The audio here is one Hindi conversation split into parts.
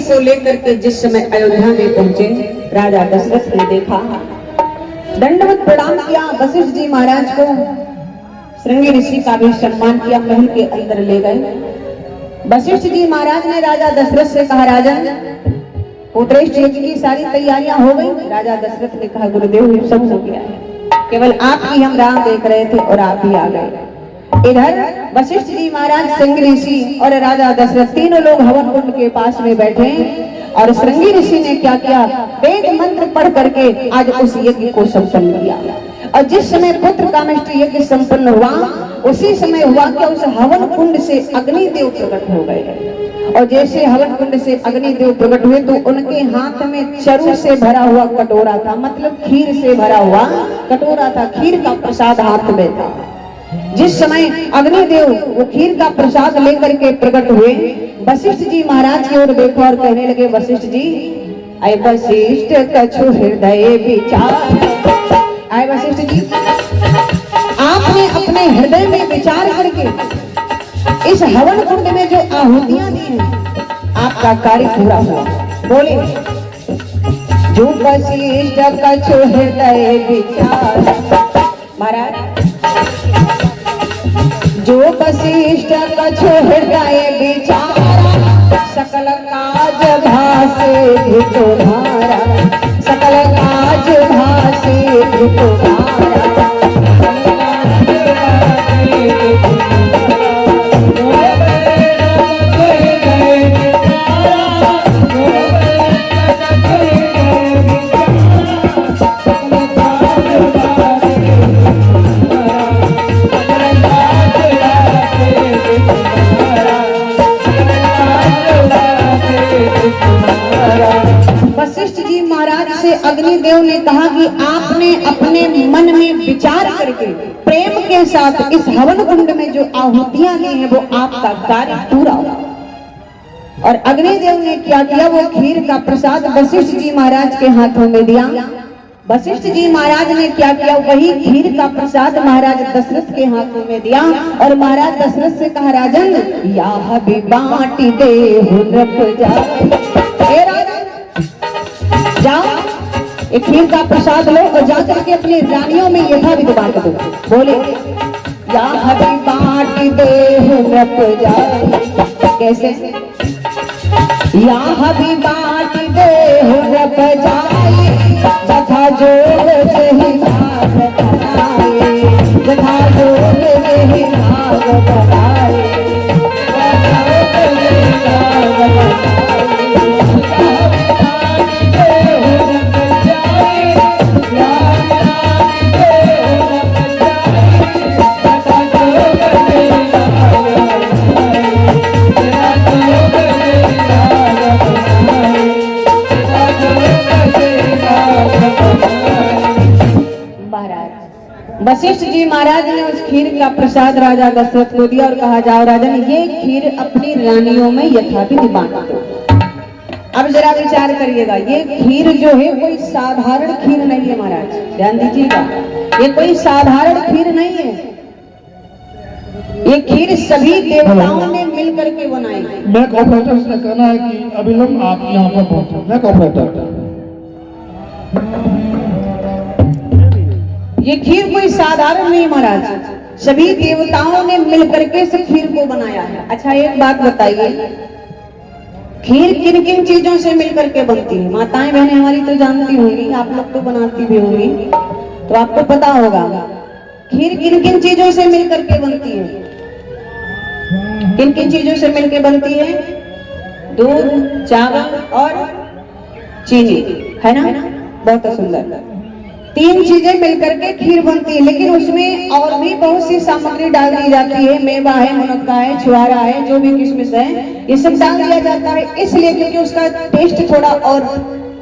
को लेकर के जिस समय अयोध्या में पहुंचे, राजा दशरथ ने देखा, दंडवत प्रणाम किया वशिष्ठ जी महाराज को, श्रृंगी ऋषि का भी सम्मान किया, महल के अंदर ले गए। वशिष्ठ जी महाराज ने राजा दशरथ से कहा, राजन पुत्रेष्ठ यज्ञ की सारी तैयारियां हो गई? राजा दशरथ ने कहा, गुरुदेव सब हो गया है, केवल आपकी हम राह देख रहे थे और आप ही आ गए। इधर वशिष्ठ जी महाराज, श्रृंगी ऋषि और राजा दशरथ तीनों लोग हवन कुंड के पास में बैठे और श्रृंगी ऋषि ने क्या किया, वेद मंत्र पढ़ करके आज उस यज्ञ को संपन्न किया। और जिस समय पुत्र कामेष्टि यज्ञ संपन्न हुआ, उसी समय हुआ कि उस हवन कुंड से अग्निदेव प्रकट हो गए। और जैसे हवन कुंड से अग्निदेव प्रकट हुए तो उनके हाथ में चरु से भरा हुआ कटोरा था, मतलब खीर से भरा हुआ कटोरा था, खीर का प्रसाद हाथ में था। जिस समय अग्निदेव वो खीर का प्रसाद लेकर के प्रकट हुए, वशिष्ठ जी महाराज की ओर देखो और कहने लगे, वशिष्ठ जी, आय वशिष्ठ कछु हृदय विचार। आय वशिष्ठ जी, आपने अपने हृदय में विचार करके इस हवन कुंड में जो आहुतियां दी हैं, आपका कार्य पूरा हुआ। बोले, जो वशिष्ठ कछु हृदय विचार। महाराज, जो वशिष्ठ कछु हृदय विचारा, सकल काज भासे तुम्हारा, सकल काज भासे तुम्हारा। वशिष्ठ जी महाराज से अग्निदेव ने कहा कि आपने अपने मन में विचार करके प्रेम के साथ इस हवन कुंड में जो आहुतियां दी हैं वो आपका कार्य पूरा हुआ। और अग्निदेव ने क्या किया, वो खीर का प्रसाद वशिष्ठ जी महाराज के हाथों में दिया। वशिष्ठ जी महाराज ने क्या किया, वही खीर का प्रसाद महाराज दशरथ के हाथों में दिया और महाराज दशरथ से कहा, राजन या भी बांटी दे हुनक जा। जाओ एक खीर का प्रसाद लो और जाकर के अपनी रानियों में यथाविधि बांट दो। बोले, या हबी बांट दे हुनक जा। कैसे? या हबी बांट दे हुनक जाए, तथा जोग सही भाग बनाए, तथा जोग सही भाग बनाए। वशिष्ठ जी महाराज ने उस खीर का प्रसाद राजा दशरथ को दिया और कहा, जाओ राजन, ये खीर अपनी रानियों में यथाविधि बांट दो। अब जरा विचार करिएगा, ये खीर जो है कोई साधारण खीर नहीं है महाराज, ध्यान दीजिएगा, ये कोई साधारण खीर नहीं है। ये खीर सभी देवताओं ने मिलकर के बनाई। मैं ऑपरेटर से कहना है कि अभिलंब आप यहाँ पर पहुंचे। मैं ऑपरेटर, ये खीर कोई साधारण नहीं महाराज, सभी देवताओं ने मिलकर के इस खीर को बनाया है। अच्छा एक बात बताइए, खीर किन किन चीजों से मिलकर के बनती है? माताएं बहनें हमारी तो जानती होंगी, आप लोग तो बनाती भी होंगी, तो आपको पता होगा खीर किन किन चीजों से मिलकर के बनती है। किन किन चीजों से मिलकर बनती है? दूध, चावल और चीनी, है ना? बहुत सुंदर, तीन चीजें मिलकर के खीर बनती है। लेकिन उसमें और भी बहुत सी सामग्री डाल दी जाती है, मेवा है, मुनक्का है, छुआरा है, जो भी किशमिश है, ये सब डाल दिया जाता है, इसलिए क्योंकि उसका टेस्ट थोड़ा और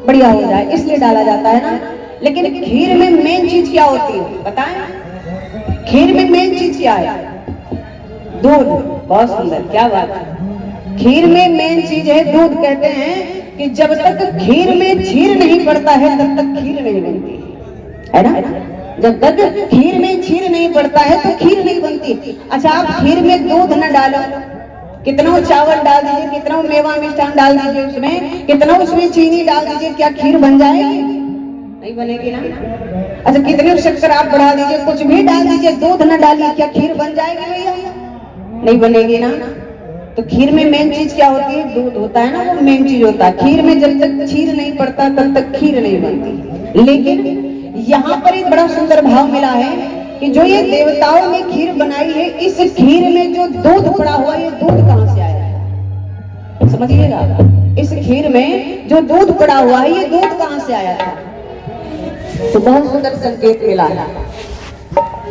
बढ़िया हो जाए, इसलिए डाला जाता है ना। लेकिन खीर में मेन चीज क्या होती है बताएं? खीर में मेन चीज क्या है? दूध। बहुत सुंदर, क्या बात है। खीर में मेन चीज है दूध। कहते हैं कि जब तक खीर में क्षीर नहीं पड़ता है तब तक खीर नहीं बनती है ना। जब तक खीर में क्षीर नहीं पड़ता है तो खीर नहीं बनती। अच्छा, आप खीर में दूध न डालो कितना चावल डाल दीजिए, कितना मेवा मिष्ठान डाल दीजिए उसमें, कितना उसमें चीनी डाल दीजिए, क्या खीर बन जाएगी? नहीं बनेगी ना। अच्छा कितने शक्कर आप बढ़ा दीजिए, कुछ भी डाल दीजिए, दूध न डालिए, क्या खीर बन जाएगी भैया? नहीं बनेगी ना। तो खीर में मेन चीज क्या होती है? दूध होता है ना, वो मेन चीज होता है। खीर में जब तक खीर नहीं पड़ता तब तक खीर नहीं बनती। लेकिन यहाँ पर एक बड़ा सुंदर भाव मिला है कि जो ये देवताओं ने खीर बनाई है, इस खीर में जो दूध पड़ा हुआ, ये दूध कहाँ से आया है? समझिएगा, इस खीर में जो दूध पड़ा हुआ है, ये दूध कहाँ से आया था? तो बहुत सुंदर संकेत मिला है।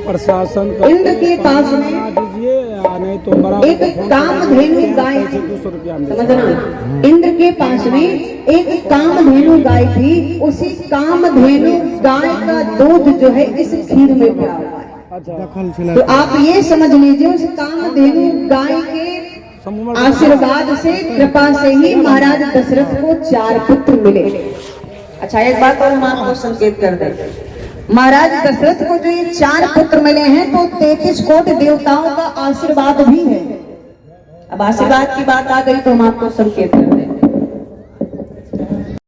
प्रशासन इंद्र के पास में नहीं तो बड़ा एक कामधेनु गाय थी, 200 रुपया में। समझना, इंद्र के पास में एक कामधेनु गाय थी। उसी कामधेनु गाय का दूध जो है इस खीर में पड़ा हुआ है। अच्छा, तो आप ये समझ लीजिए, उस कामधेनु गाय के आशीर्वाद से, कृपा से ही महाराज दशरथ को 4 पुत्र मिले। अच्छा एक बात और हम आपको संकेत कर दें, महाराज दशरथ को जो ये 4 पुत्र मिले हैं, तो 33 कोटि देवताओं का आशीर्वाद भी है। अब आशीर्वाद की बात आ गई तो हम आपको संकेत कर दें।